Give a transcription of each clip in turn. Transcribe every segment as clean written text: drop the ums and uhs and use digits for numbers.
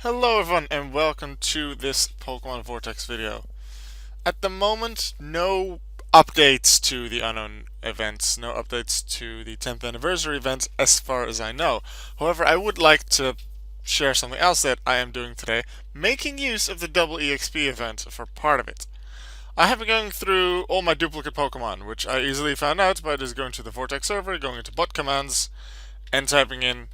Hello everyone and welcome to this Pokemon Vortex video. At the moment, no updates to the unknown events, no updates to the 10th anniversary event as far as I know. However, I would like to share something else that I am doing today, making use of the Double EXP event for part of it. I have been going through all my duplicate Pokemon, which I easily found out by just going to the Vortex server, going into bot commands, and typing in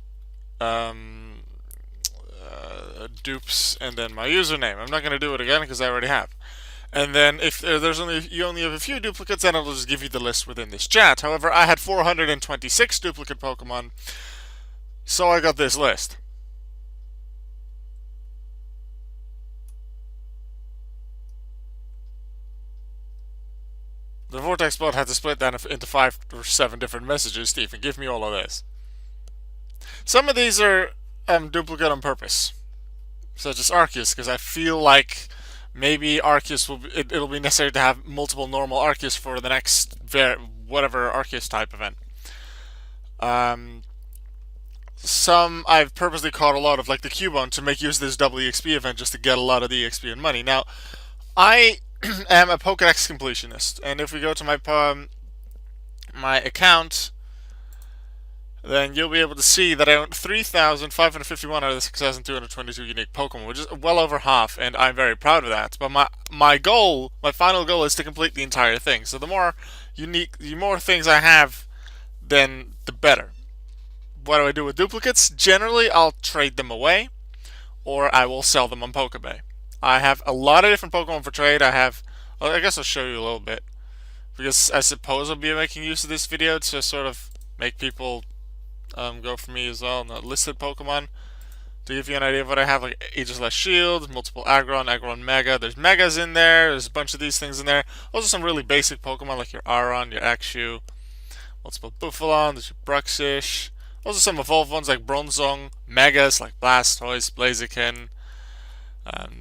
dupes and then my username. I'm not going to do it again because I already have. And then if you only have a few duplicates, then it'll just give you the list within this chat. However, I had 426 duplicate Pokemon, so I got this list. The Vortex bot had to split that into 5 or 7 different messages to even give me all of this. Some of these are duplicate on purpose, such as Arceus, because I feel like maybe Arceus it'll be necessary to have multiple normal Arceus for the next whatever Arceus type event. Some I've purposely caught a lot of, like the Cubone, to make use of this double EXP event just to get a lot of the EXP and money. Now, I am a Pokedex completionist, and if we go to my account, then you'll be able to see that I own 3,551 out of the 6,222 unique Pokemon, which is well over half, and I'm very proud of that. But my final goal is to complete the entire thing. So the more things I have, then the better. What do I do with duplicates? Generally, I'll trade them away, or I will sell them on Pokebay. I have a lot of different Pokemon for trade. Well, I guess I'll show you a little bit, because I suppose I'll be making use of this video to sort of make people go for me as well. Not listed Pokemon. To give you an idea of what I have, like Aegislash Shield, multiple Aggron Mega. There's Megas in there. There's a bunch of these things in there. Also some really basic Pokemon like your Aron, your Axew, multiple Buffalon, there's your Bruxish. Also some evolved ones like Bronzong, Megas like Blastoise, Blaziken.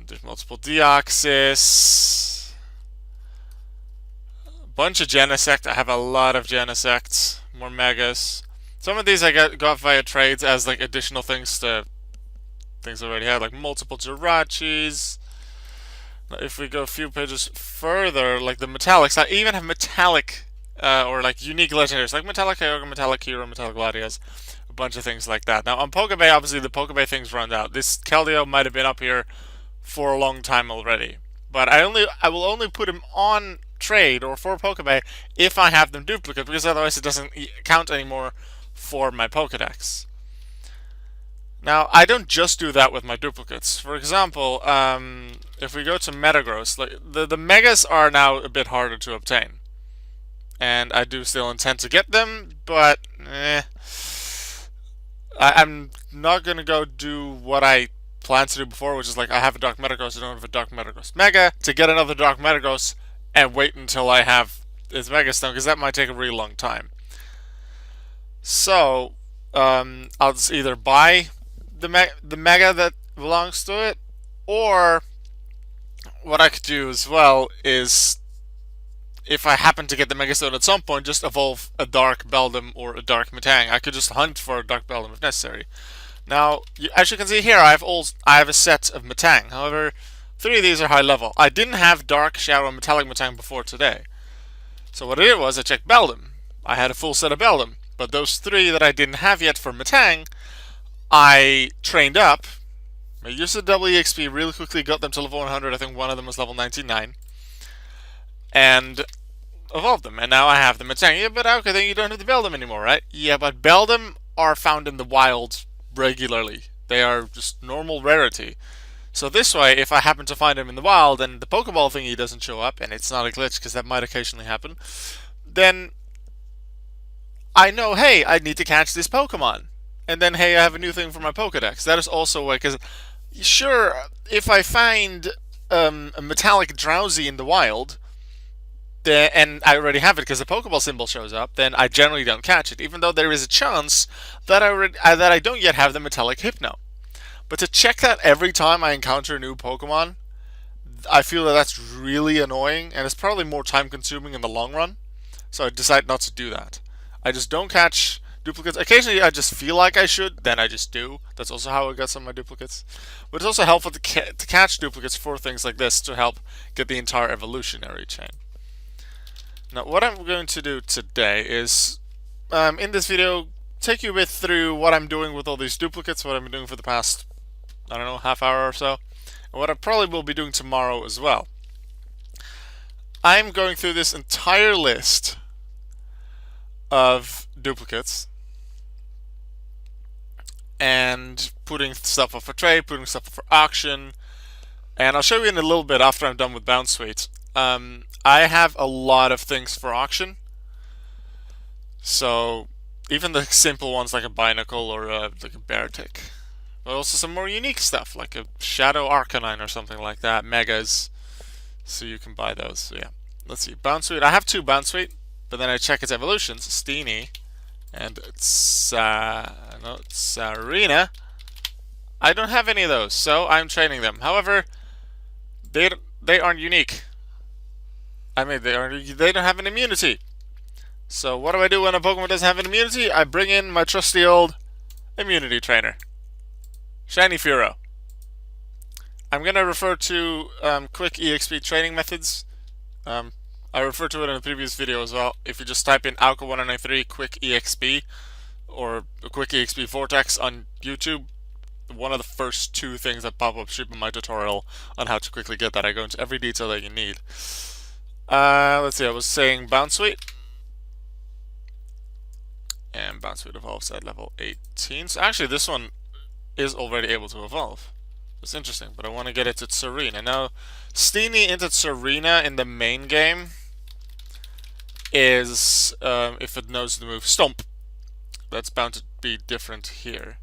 There's multiple Deoxys. A bunch of Genesect. I have a lot of Genesects. More Megas. Some of these I got via trades as like additional things to things I already had, like multiple Jirachis. If we go a few pages further, like the metallics, I even have metallic or like unique legendaries, like Metallic Kyogre, Metallic Hero, Metallic Gladius, a bunch of things like that. Now on Pokebay, obviously the Pokebay things run out. This Keldeo might have been up here for a long time already, but I will only put him on trade or for Pokebay if I have them duplicate, because otherwise it doesn't count anymore for my Pokedex. Now, I don't just do that with my duplicates. For example, if we go to Metagross, like the Megas are now a bit harder to obtain. And I do still intend to get them, but I'm not going to go do what I planned to do before, which is like I have a Dark Metagross, I don't have a Dark Metagross Mega, to get another Dark Metagross and wait until I have its Mega Stone, because that might take a really long time. So, I'll just either buy the Mega that belongs to it, or what I could do as well is, if I happen to get the Mega Stone at some point, just evolve a Dark Beldum or a Dark Metang. I could just hunt for a Dark Beldum if necessary. Now, as you can see here, I have a set of Metang. However, 3 of these are high level. I didn't have Dark, Shadow, and Metallic Metang before today. So what I did was I checked Beldum. I had a full set of Beldum. But those 3 that I didn't have yet for Metang, I trained up. I used the double EXP, really quickly got them to level 100. I think one of them was level 99. And evolved them. And now I have the Metang. Yeah, but okay, then you don't have the Beldum anymore, right? Yeah, but Beldum are found in the wild regularly. They are just normal rarity. So this way, if I happen to find them in the wild and the Pokeball thingy doesn't show up, and it's not a glitch because that might occasionally happen, then I know, hey, I need to catch this Pokemon. And then, hey, I have a new thing for my Pokedex. That is also a way, because, sure, if I find a metallic Drowsy in the wild, and I already have it because the Pokeball symbol shows up, then I generally don't catch it, even though there is a chance that I don't yet have the metallic Hypno. But to check that every time I encounter a new Pokemon, I feel that that's really annoying, and it's probably more time consuming in the long run. So I decided not to do that. I just don't catch duplicates. Occasionally I just feel like I should, then I just do. That's also how I got some of my duplicates. But it's also helpful to catch duplicates for things like this to help get the entire evolutionary chain. Now what I'm going to do today is, in this video, take you a bit through what I'm doing with all these duplicates, what I've been doing for the past, I don't know, half hour or so, and what I probably will be doing tomorrow as well. I'm going through this entire list of duplicates and putting stuff up for trade, putting stuff up for auction, and I'll show you in a little bit after I'm done with Bounce Suite. I have a lot of things for auction, so even the simple ones like a Binacle or like a Bear Tick, but also some more unique stuff like a Shadow Arcanine or something like that, megas, so you can buy those. So yeah, let's see, Bounce Suite. I have two Bounce Suite, but then I check its evolutions, Steenie and Tsarina. I don't have any of those, so I'm training them. However, they aren't unique. I mean, they don't have an immunity. So what do I do when a Pokemon doesn't have an immunity? I bring in my trusty old immunity trainer, Shiny Furo. I'm gonna refer to quick EXP training methods. I referred to it in a previous video as well. If you just type in Alka1093 quick EXP or quick EXP Vortex on YouTube, one of the first two things that pop up should be my tutorial on how to quickly get that. I go into every detail that you need. Let's see, I was saying Bounce Suite. And Bounce Suite evolves at level 18. So actually this one is already able to evolve. It's interesting, but I want to get it to Tsarina. Now, Steenie into Tsarina in the main game is, if it knows the move Stomp. That's bound to be different here.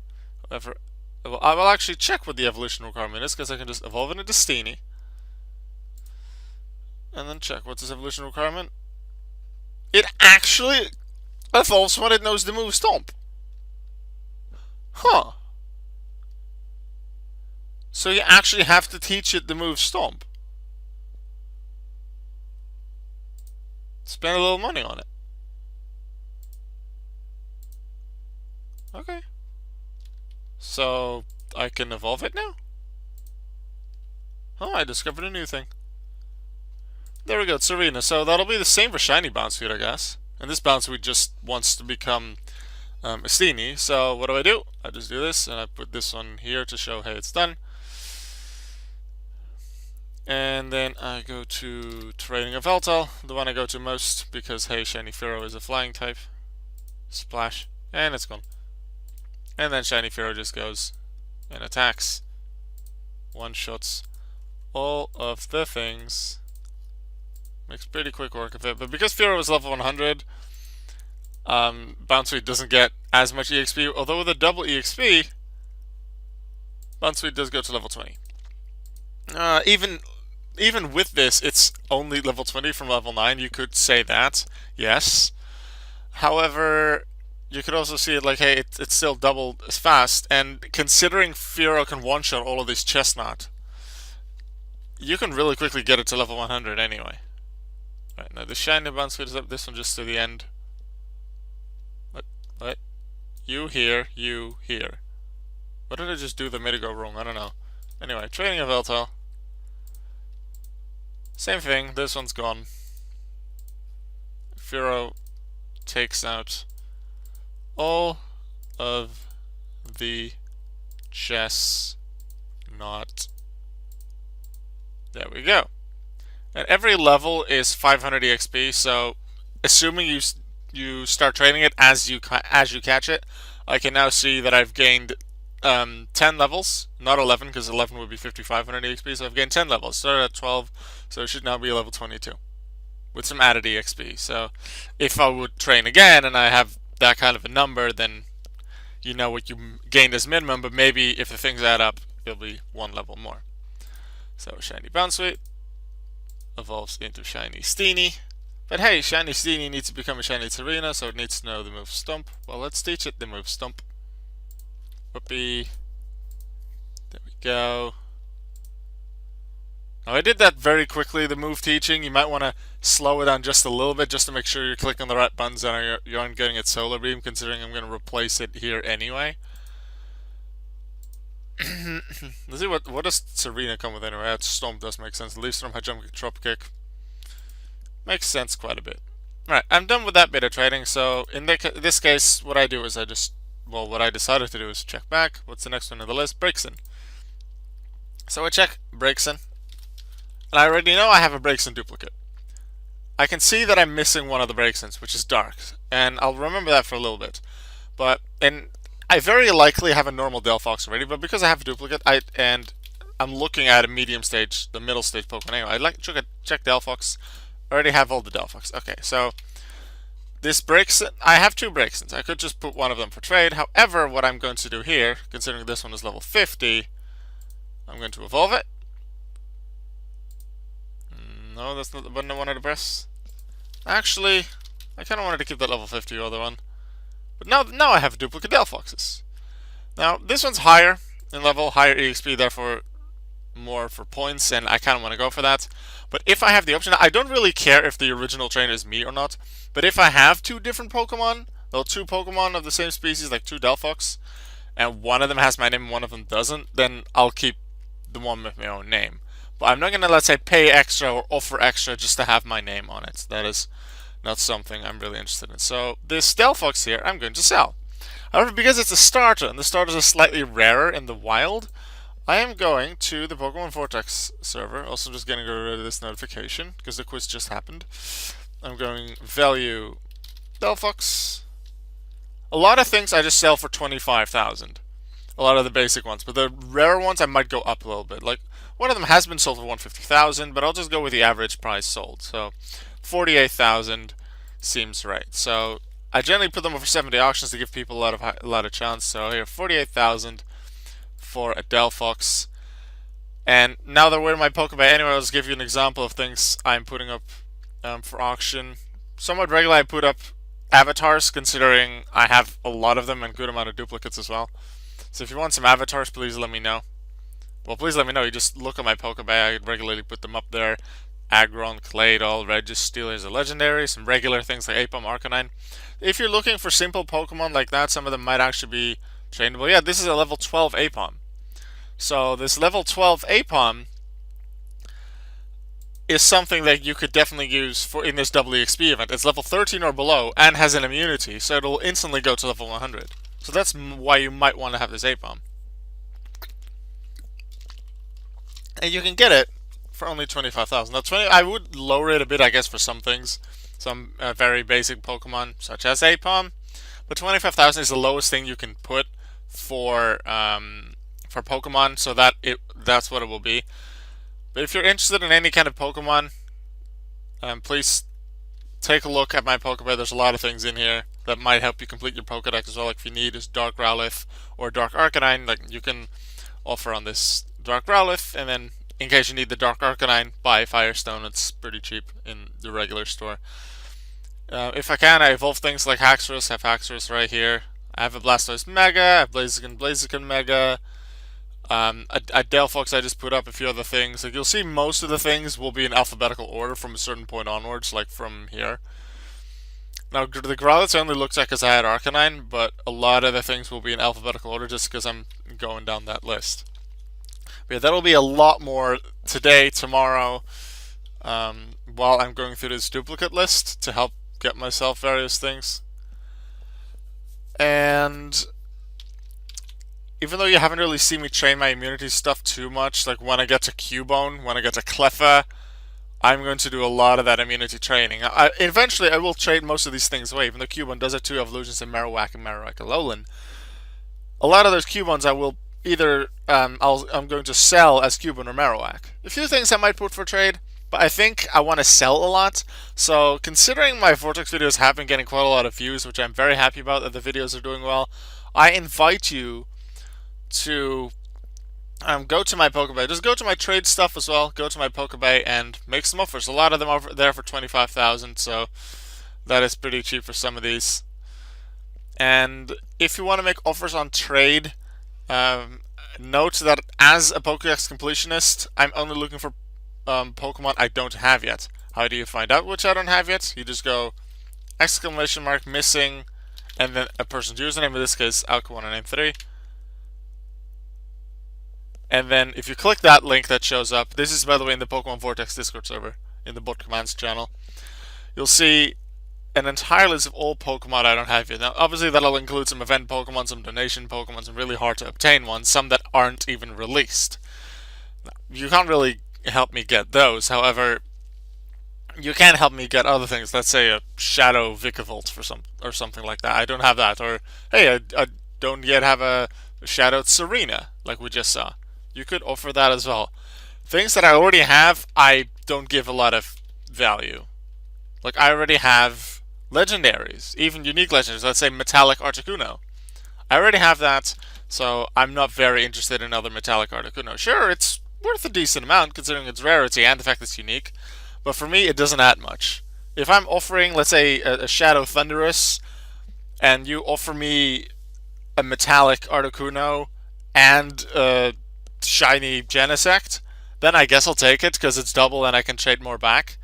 However, I will actually check what the evolution requirement is, because I can just evolve it into Steenie. And then check what's its evolution requirement. It actually evolves when it knows the move Stomp. Huh. So you actually have to teach it the move Stomp. Spend a little money on it. Okay. So I can evolve it now? Oh, I discovered a new thing. There we go, Tsarina. So that'll be the same for Shiny Bounce Suite, I guess. And this Bounce Suite just wants to become a Steenie. So what do? I just do this, and I put this one here to show, hey, it's done. And then I go to Training of Veltal, the one I go to most, because, hey, Shiny Furo is a flying type. Splash, and it's gone. And then Shiny Furo just goes and attacks, one-shots all of the things. Makes pretty quick work of it, but because Furo is level 100, Bounce Suite doesn't get as much EXP, although with a double EXP, Bounce Suite does go to level 20. Even with this, it's only level 20 from level 9. You could say that, yes. However, you could also see it like, hey, it's still double as fast. And considering Furo can one-shot all of these Chestnut, you can really quickly get it to level 100 anyway. Right, now the Shiny Bounce Suite is up. This one just to the end. What? You here, you here. What did I just do that made it go wrong? I don't know. Anyway, Training of Veltal. Same thing, this one's gone. Furo takes out all of the Chestnut. There we go. And every level is 500 EXP, so assuming you start training it as you catch it, I can now see that I've gained 10 levels, not 11, because 11 would be 5500 EXP, so I've gained 10 levels. Started at 12, so it should now be level 22, with some added EXP. So if I would train again, and I have that kind of a number, then you know what you gained as minimum, but maybe if the things add up, it'll be one level more. So Shiny Bounce Suite evolves into Shiny Steenie. But hey, Shiny Steenie needs to become a Shiny Tsarina, so it needs to know the move Stomp. Well, let's teach it the move Stomp. Whoopee. There we go. Now I did that very quickly, the move teaching. You might want to slow it down just a little bit just to make sure you're clicking the right buttons and you aren't getting it solar beam, considering I'm going to replace it here anyway. Let's see what does Serena come with anyway. Storm does make sense. Leaf Storm, High Jump, Drop Kick. Makes sense quite a bit. Alright, I'm done with that bit of trading, so in this case, what I do is what I decided to do is check back. What's the next one on the list? Breakson. So I check Breakson, and I already know I have a Breakson duplicate. I can see that I'm missing one of the Breaksons, which is Dark, and I'll remember that for a little bit. And I very likely have a normal Delphox already, but because I have a duplicate, I'm looking at a medium stage, the middle stage Pokemon anyway. I'd like to check Delphox. I already have all the Delphox. Okay, so this Breakson, I have two Breaksons. I could just put one of them for trade. However, what I'm going to do here, considering this one is level 50, I'm going to evolve it. No, that's not the button I wanted to press. Actually, I kind of wanted to keep that level 50 other one. But now I have duplicate Delphoxes. Now, this one's higher in level, higher EXP, therefore more for points, and I kind of want to go for that. But if I have the option, I don't really care if the original trainer is me or not, but if I have two different Pokemon, well, two Pokemon of the same species, like two Delphox, and one of them has my name and one of them doesn't, then I'll keep the one with my own name. But I'm not going to, let's say, pay extra or offer extra just to have my name on it. That is not something I'm really interested in. So this Delphox here, I'm going to sell. However, because it's a starter, and the starters are slightly rarer in the wild, I am going to the Pokemon Vortex server. Also just getting rid of this notification, because the quiz just happened. I'm going value Delphox. A lot of things I just sell for 25,000. A lot of the basic ones, but the rare ones I might go up a little bit. Like, one of them has been sold for 150,000, but I'll just go with the average price sold. So 48,000 seems right. So I generally put them over 70 auctions to give people a lot of chance. So here, 48,000 for a Delphox. And now that we're in my Pokebay anyway, I'll just give you an example of things I'm putting up for auction. Somewhat regularly I put up avatars, considering I have a lot of them and good amount of duplicates as well. So if you want some avatars, please let me know. Well, please let me know. You just look at my Pokebay. I regularly put them up there. Aggron, Claydol, Registeel, here's a legendary. Some regular things like Apom, Arcanine. If you're looking for simple Pokemon like that, some of them might actually be trainable. Yeah, this is a level 12 Apom. So this level 12 Apom is something that you could definitely use for in this Double EXP event. It's level 13 or below and has an immunity, so it'll instantly go to level 100. So that's why you might want to have this Apom. And you can get it for only 25,000. Now, I would lower it a bit, I guess, for some things, some very basic Pokemon such as Apom. But 25,000 is the lowest thing you can put for Pokemon, so that's what it will be. But if you're interested in any kind of Pokemon, please take a look at my Pokebay. There's a lot of things in here that might help you complete your Pokedex as well. Like if you need is Dark Growlithe or Dark Arcanine, like you can offer on this Dark Growlithe, and then in case you need the Dark Arcanine, buy Firestone. It's pretty cheap in the regular store. If I can, I evolve things like Haxorus. I have Haxorus right here. I have a Blastoise Mega, I have Blaziken Mega, a Delphox I just put up, a few other things. Like you'll see most of the things will be in alphabetical order from a certain point onwards, like from here. Now the Growlithe only looks like because I had Arcanine, but a lot of the things will be in alphabetical order just because I'm going down that list. But yeah, that'll be a lot more today, tomorrow, while I'm going through this duplicate list to help get myself various things. And even though you haven't really seen me train my immunity stuff too much, like when I get to Cubone, when I get to Cleffa, I'm going to do a lot of that immunity training. Eventually, I will trade most of these things away, even though Cubone does have two evolutions in Marowak and Marowak Alolan. A lot of those Cubones I will either, I'm going to sell as Cubone or Marowak. A few things I might put for trade, but I think I want to sell a lot. So considering my Vortex videos have been getting quite a lot of views, which I'm very happy about that the videos are doing well, I invite you to go to my Pokebay. Just go to my trade stuff as well. Go to my Pokebay and make some offers. A lot of them are there for 25,000, so that is pretty cheap for some of these. And if you want to make offers on trade, note that as a Pokédex completionist, I'm only looking for Pokemon I don't have yet. How do you find out which I don't have yet? You just go exclamation mark missing, and then a person's username, in this case Alka1993. And then if you click that link that shows up, this is by the way in the Pokemon Vortex Discord server, in the bot commands channel, you'll see an entire list of all Pokemon I don't have yet. Now obviously that'll include some event Pokemon, some donation Pokemon, some really hard to obtain ones, some that aren't even released. Now, you can't really help me get those, however, you can help me get other things. Let's say a Shadow Vikavolt or something like that. I don't have that. Or hey, I don't yet have a Shadowed Serena, like we just saw. You could offer that as well. Things that I already have, I don't give a lot of value. Like I already have legendaries, even unique legendaries. Let's say Metallic Articuno. I already have that, so I'm not very interested in other Metallic Articuno. Sure, it's worth a decent amount considering its rarity and the fact it's unique. But for me, it doesn't add much. If I'm offering, let's say, a Shadow Thunderous, and you offer me a Metallic Articuno and a shiny Genesect, then I guess I'll take it, because it's double and I can trade more back.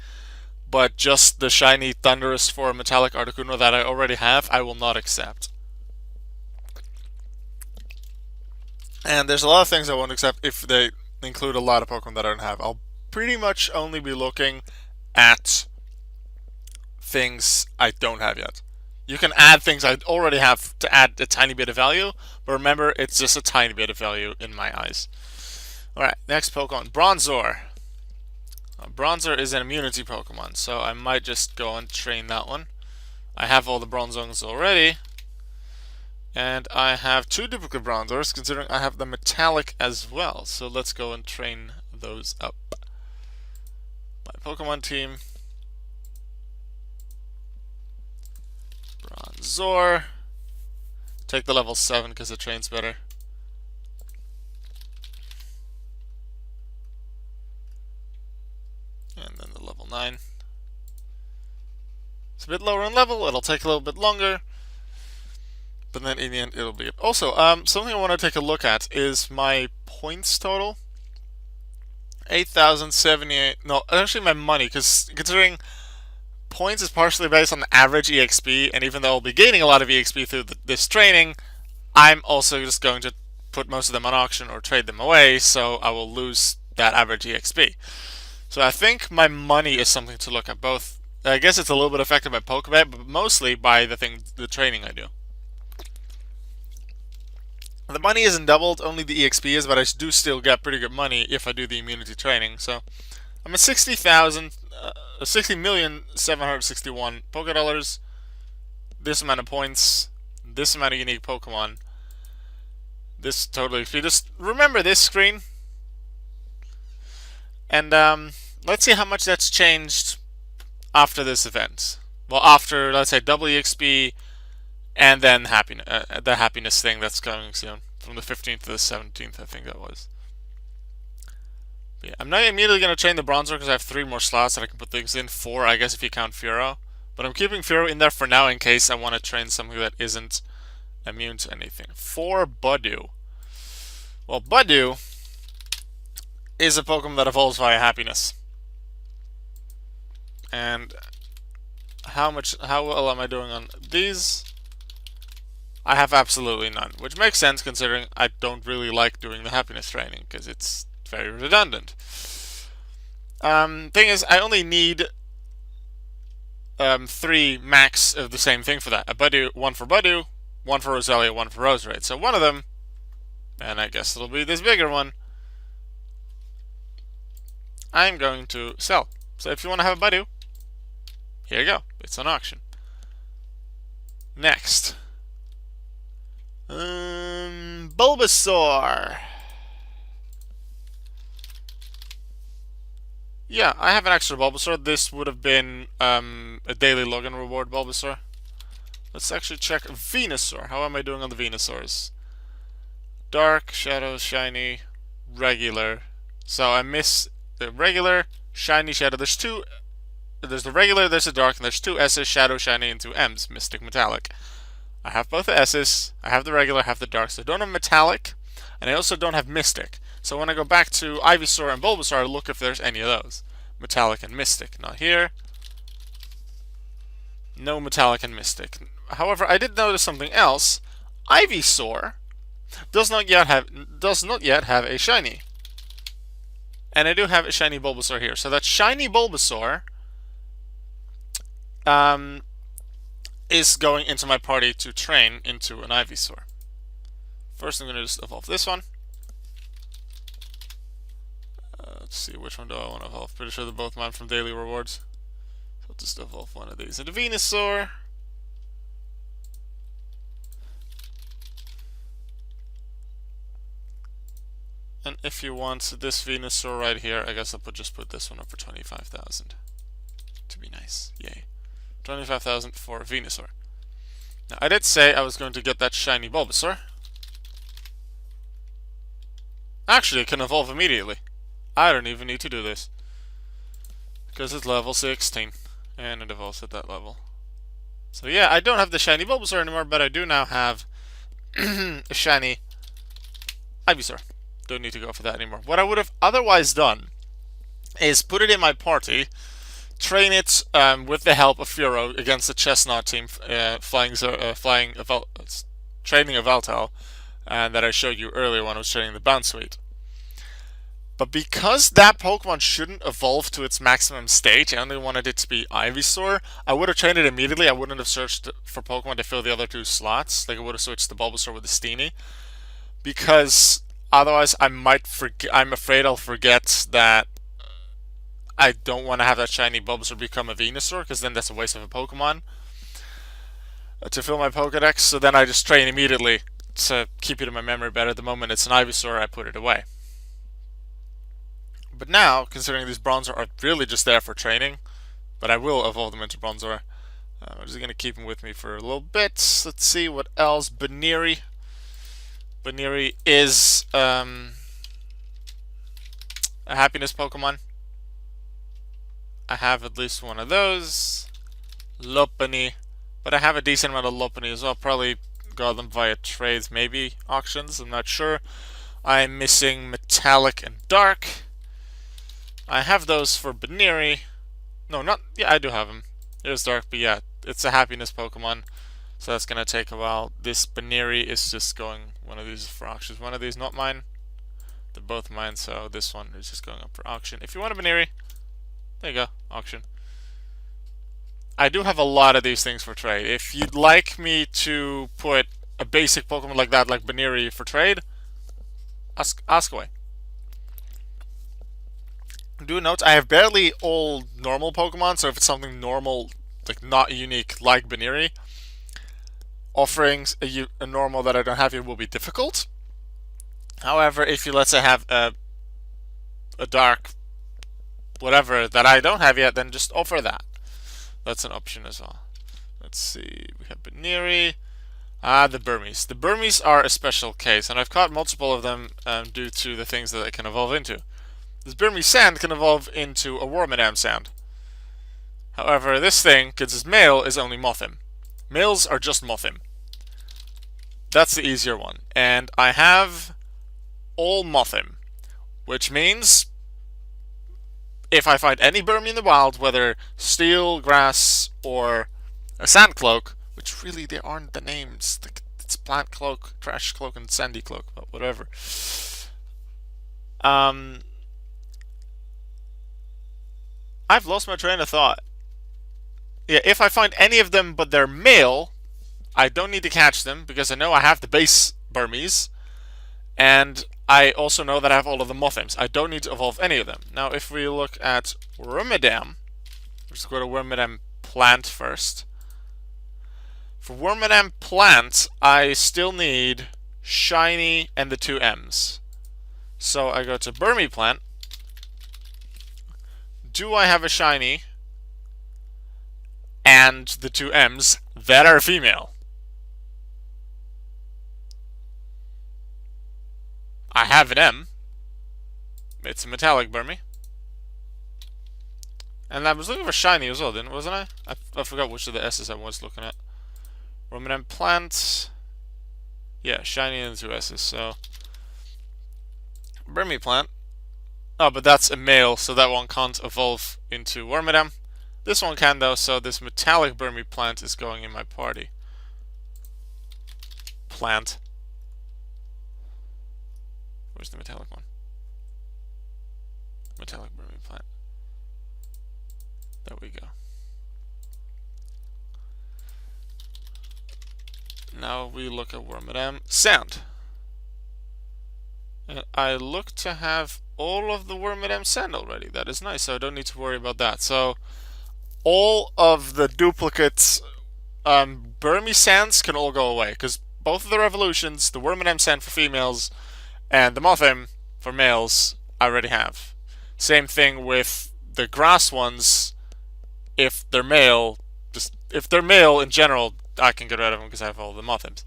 But just the shiny Thunderous for a Metallic Articuno that I already have, I will not accept. And there's a lot of things I won't accept if they include a lot of Pokemon that I don't have. I'll pretty much only be looking at things I don't have yet. You can add things I already have to add a tiny bit of value, but remember, it's just a tiny bit of value in my eyes. Alright, next Pokemon, Bronzor. Bronzor is an immunity Pokemon, so I might just go and train that one. I have all the Bronzors already, and I have 2 duplicate Bronzors, considering I have the Metallic as well. So let's go and train those up. My Pokemon team. Bronzor. Take the level 7 because it trains better. And then the level 9. It's a bit lower in level, it'll take a little bit longer. But then in the end it'll be up. Also, something I want to take a look at is my points total. 8,078. No, actually my money, because considering points is partially based on the average EXP, and even though I'll be gaining a lot of EXP through this training, I'm also just going to put most of them on auction or trade them away, so I will lose that average EXP. So I think my money is something to look at. Both, I guess it's a little bit affected by Pokebay, but mostly by the training I do. The money isn't doubled, only the EXP is, but I do still get pretty good money if I do the immunity training. So I'm at 60,761 Pokédollars, this amount of points, this amount of unique Pokemon, this total XP. Just remember this screen, and let's see how much that's changed after this event. Well, after, let's say, Double EXP, and then the happiness thing that's coming soon, from the 15th to the 17th, I think that was. But yeah, I'm not immediately going to train the Bronzor because I have 3 more slots that I can put things in. 4, I guess, if you count Furo. But I'm keeping Furo in there for now in case I want to train something that isn't immune to anything. 4 Budew. Well, Budew is a Pokemon that evolves via happiness. And how well am I doing on these? I have absolutely none, which makes sense considering I don't really like doing the happiness training because it's very redundant. Thing is, I only need 3 max of the same thing for that. A Budew, 1 for Budew, 1 for Roselia, 1 for Roserade. So one of them, and I guess it'll be this bigger one, I'm going to sell. So if you want to have a Budew, here you go. It's on auction. Next. Bulbasaur. Yeah, I have an extra Bulbasaur. This would have been a daily login reward Bulbasaur. Let's actually check Venusaur. How am I doing on the Venusaurs? Dark, Shadow, Shiny, Regular. So I miss the Regular, Shiny, Shadow. There's the Regular, there's the Dark, and there's 2 S's, Shadow, Shiny, and 2 M's, Mystic, Metallic. I have both the S's, I have the Regular, I have the Dark, so I don't have Metallic, and I also don't have Mystic. So when I go back to Ivysaur and Bulbasaur, I look if there's any of those. Metallic and Mystic. Not here. No Metallic and Mystic. However, I did notice something else. Ivysaur does not yet have a shiny. And I do have a shiny Bulbasaur here. So that shiny Bulbasaur is going into my party to train into an Ivysaur. First I'm going to just evolve this one. Let's see, which one do I want to evolve? Pretty sure they're both mine from daily rewards. So I'll just evolve one of these into Venusaur. And if you want this Venusaur right here, I guess I'll just put this one up for 25,000. To be nice. Yay. 25,000 for Venusaur. Now, I did say I was going to get that shiny Bulbasaur. Actually, it can evolve immediately. I don't even need to do this. Because it's level 16. And it evolves at that level. So yeah, I don't have the shiny Bulbasaur anymore, but I do now have a shiny Ivysaur. Don't need to go for that anymore. What I would have otherwise done is put it in my party, train it with the help of Furo against the Chestnut team, training a Valtal, that I showed you earlier when I was training the Bounsweet. But because that Pokemon shouldn't evolve to its maximum stage, I only wanted it to be Ivysaur, I would have trained it immediately. I wouldn't have searched for Pokemon to fill the other two slots. Like I would have switched the Bulbasaur with the Steenie. Because otherwise I might forget. I'm afraid I'll forget that I don't want to have that shiny Bulbasaur become a Venusaur, because then that's a waste of a Pokemon to fill my Pokedex. So then I just train immediately to keep it in my memory better. The moment it's an Ivysaur, I put it away. But now, considering these Bronzor are really just there for training, but I will evolve them into Bronzor. I'm just going to keep them with me for a little bit. Let's see what else. Baneri. Baneri is a happiness Pokemon. I have at least one of those. Lopunny. But I have a decent amount of Lopunny as well. Probably got them via trades, maybe auctions. I'm not sure. I'm missing Metallic and Dark. I have those for Baneri. No, not... Yeah, I do have them. There's Dark, but yeah, it's a happiness Pokemon. So that's going to take a while. This Baneri is just going... One of these is for auctions. One of these not mine. They're both mine, so this one is just going up for auction. If you want a Baneri, there you go. Auction. I do have a lot of these things for trade. If you'd like me to put a basic Pokemon like that, like Baneri, for trade, ask away. Do note, I have barely all normal Pokemon, so if it's something normal, like not unique, like Baneri, offering a normal that I don't have here will be difficult. However, if you, let's say, have a dark whatever that I don't have yet, then just offer that. That's an option as well. Let's see, we have Baneri. The Burmese. The Burmese are a special case, and I've caught multiple of them due to the things that they can evolve into. This Burmy Sand can evolve into a Wormadam Sand. However, this thing, because it's male, is only Mothim. Males are just Mothim. That's the easier one. And I have all Mothim, which means if I find any Burmy in the wild, whether Steel, Grass, or a Sand Cloak, which really they aren't the names. It's Plant Cloak, Trash Cloak, and Sandy Cloak, but whatever. I've lost my train of thought. Yeah, if I find any of them but they're male, I don't need to catch them because I know I have the base Burmese. And I also know that I have all of the Mothims. I don't need to evolve any of them. Now, if we look at Wormadam, let's go to Wormadam Plant first. For Wormadam Plant, I still need Shiny and the 2 M's. So I go to Burmy Plant. Do I have a Shiny and the 2 M's that are female? I have an M. It's a metallic Burmy. And I was looking for Shiny as well, wasn't I? I forgot which of the S's I was looking at. Wormadam Plant. Yeah, Shiny and the 2 S's, so... Burmy plant. Oh, but that's a male, so that one can't evolve into Wormadam. This one can though, so this metallic Burmy plant is going in my party. Plant. Where's the metallic one? Metallic Burmy plant. There we go. Now we look at Wormadam. Sound. And I look to have all of the Wormadam sand already. That is nice, so I don't need to worry about that. So all of the duplicates Burmy sands can all go away, because both of the evolutions, the Wormadam sand for females and the Mothim for males, I already have. Same thing with the grass ones. If they're male, if they're male in general, I can get rid of them because I have all the Mothims.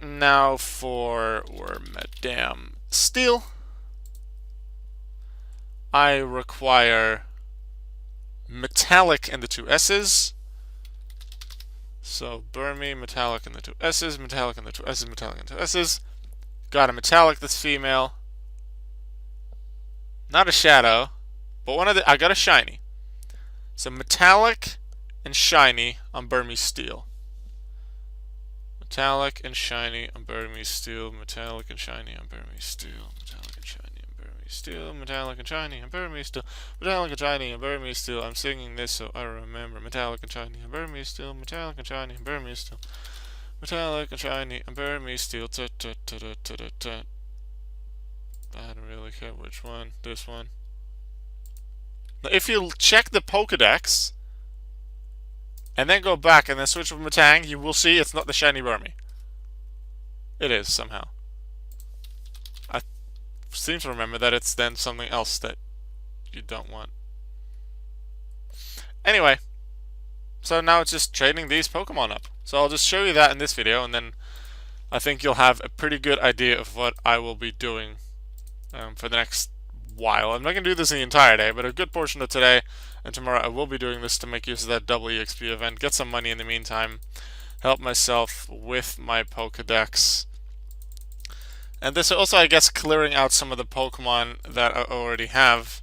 Now for Wormadam Steel, I require metallic and the two S's. So Burmy, metallic and the two S's, metallic and the two S's, metallic and two S's. Got a metallic that's female. Not a shadow, but one of the I got a shiny. So metallic and shiny on Burmy Steel. Metallic and shiny on Burmy Steel. Metallic and shiny on Burmy Steel. Metallic and shiny on Burmy Steel. Metallic and shiny on Burmy Steel. Metallic and shiny on Burmy Steel. I'm singing this so I remember. Metallic and shiny on Burmy Steel. Metallic and shiny on Burmy Steel. Metallic and shiny on Burmy Steel. I don't really care which one. This one. Now, if you check the Pokedex and then go back and then switch from Metang, you will see it's not the shiny Burmy. It is, somehow. I seem to remember that it's then something else that you don't want. Anyway, so now it's just trading these Pokemon up. So I'll just show you that in this video, and then I think you'll have a pretty good idea of what I will be doing for the next while. I'm not going to do this in the entire day, but a good portion of today and tomorrow I will be doing this to make use of that Double EXP event, get some money in the meantime, help myself with my Pokedex. And this also, I guess, clearing out some of the Pokemon that I already have,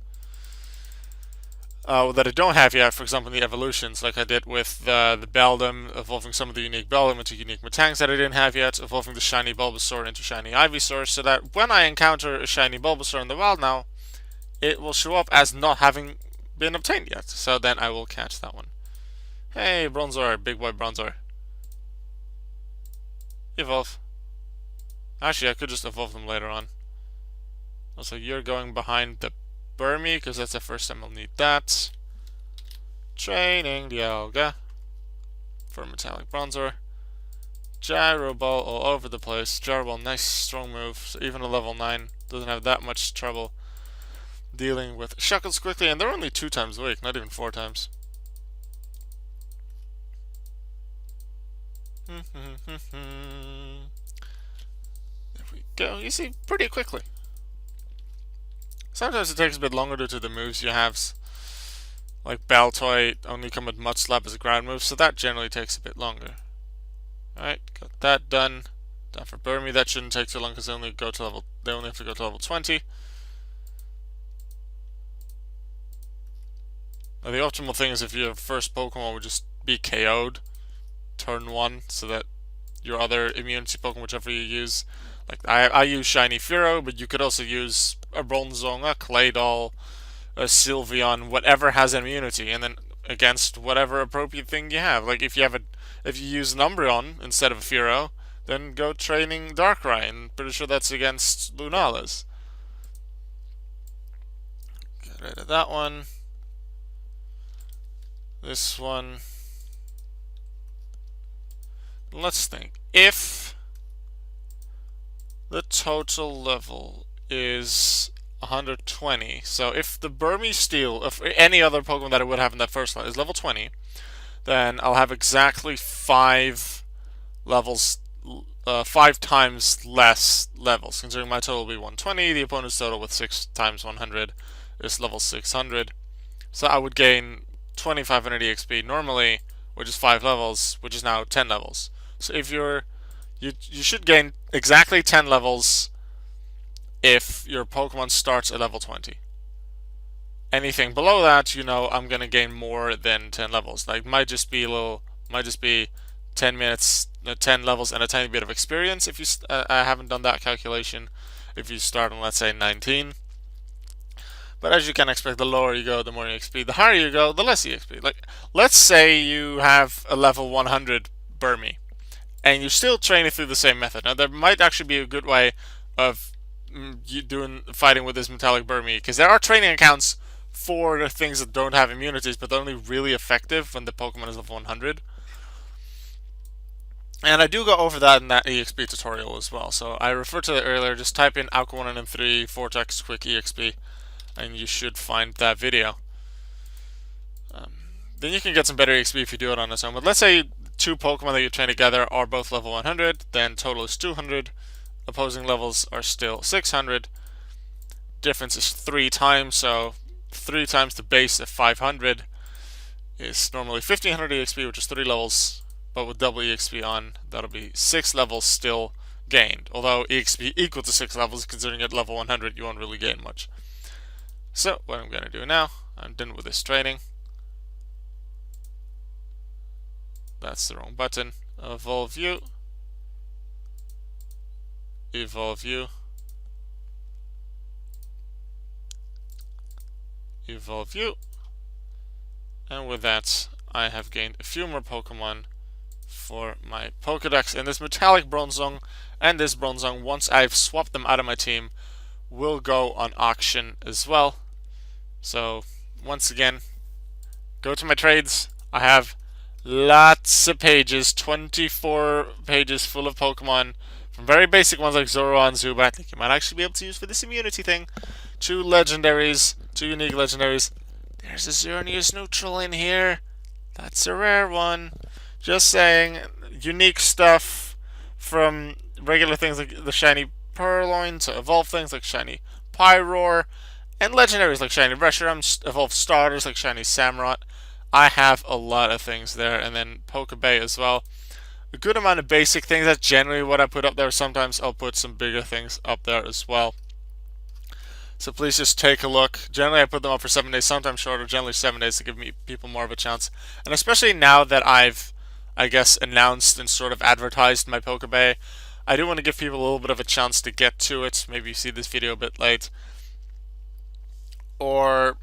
that I don't have yet, for example, the evolutions, like I did with the Beldum, evolving some of the unique Beldum into unique Metangs that I didn't have yet, evolving the shiny Bulbasaur into shiny Ivysaur, so that when I encounter a shiny Bulbasaur in the wild now, it will show up as not having been obtained yet. So then I will catch that one. Hey, Bronzor, big boy Bronzor. Evolve. Actually, I could just evolve them later on. Also, you're going behind the Burmy, because that's the first time I'll need that. Training Dialga for metallic Bronzor. Gyro Ball all over the place. Gyro Ball, nice strong move. So even a level 9 doesn't have that much trouble dealing with Shuckles quickly, and they're only 2 times a week, not even 4 times. There we go. You see, pretty quickly. Sometimes it takes a bit longer due to the moves you have. Like Baltoy only come with Mud Slap as a ground move, so that generally takes a bit longer. Alright, got that done. Done for Burmy, that shouldn't take too long because they only have to go to level 20. Now the optimal thing is if your first Pokemon would just be KO'd turn 1, so that your other immunity Pokemon, whichever you use, like I use Shiny Fearow, but you could also use a Bronzong, a Claydol, a Sylveon, whatever has immunity, and then against whatever appropriate thing you have. Like if you use an Umbreon instead of a Fearow, then go training Darkrai, and pretty sure that's against Lunalas. Get rid of that one. This one. Let's think. If the total level is 120, so if the Burmy Steel, if any other Pokemon that I would have in that first line is level 20, then I'll have exactly 5 levels, 5 times less levels, considering my total will be 120, the opponent's total with 6 times 100 is level 600. So I would gain 2500 EXP normally, which is 5 levels, which is now 10 levels. So if you should gain exactly 10 levels if your Pokemon starts at level 20. Anything below that, you know, I'm gonna gain more than 10 levels. Like, might just be 10 minutes, 10 levels, and a tiny bit of experience. If you, I haven't done that calculation. If you start on, let's say, 19. But as you can expect, the lower you go, the more EXP. The higher you go, the less EXP. Like, let's say you have a level 100 Burmy, and you're still training through the same method. Now, there might actually be a good way of fighting with this metallic Burmy, because there are training accounts for the things that don't have immunities, but they're only really effective when the Pokemon is level 100. And I do go over that in that EXP tutorial as well. So I referred to it earlier. Just type in Alka 1 and 3 Vortex Quick EXP, and you should find that video. Then you can get some better EXP if you do it on its own. But let's say two Pokemon that you train together are both level 100, then total is 200. Opposing levels are still 600. Difference is 3 times, so 3 times the base of 500 is normally 1500 EXP, which is 3 levels. But with double EXP on, that'll be 6 levels still gained. Although EXP equal to 6 levels, considering at level 100 you won't really gain much. So what I'm going to do now, I'm done with this training. That's the wrong button. Evolve you. Evolve you. Evolve you. And with that, I have gained a few more Pokemon for my Pokedex. And this metallic Bronzong and this Bronzong, once I've swapped them out of my team, will go on auction as well. So once again, go to my trades. I have lots of pages, 24 pages full of Pokemon, from very basic ones like Zoroark and Zubat, I think you might actually be able to use for this immunity thing, to legendaries, to unique legendaries. There's a Xerneas neutral in here. That's a rare one. Just saying, unique stuff from regular things like the shiny Purloin to evolve things like shiny Pyroar, and legendaries like shiny Reshiram, evolved starters like shiny Samurott. I have a lot of things there, and then Pokebay as well. A good amount of basic things. That's generally what I put up there. Sometimes I'll put some bigger things up there as well. So please just take a look. Generally I put them up for 7 days, sometimes shorter, generally 7 days to give people more of a chance. And especially now that I've, I guess, announced and sort of advertised my Pokebay, I do want to give people a little bit of a chance to get to it. Maybe you see this video a bit late. Or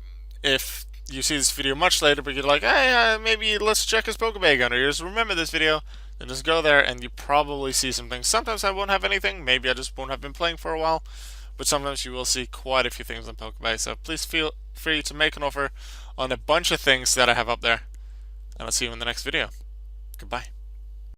if you see this video much later, but you're like, hey, maybe let's check his Pokebay gun, or you just remember this video, then just go there and you probably see some things. Sometimes I won't have anything, maybe I just won't have been playing for a while, but sometimes you will see quite a few things on Pokebay, so please feel free to make an offer on a bunch of things that I have up there, and I'll see you in the next video. Goodbye.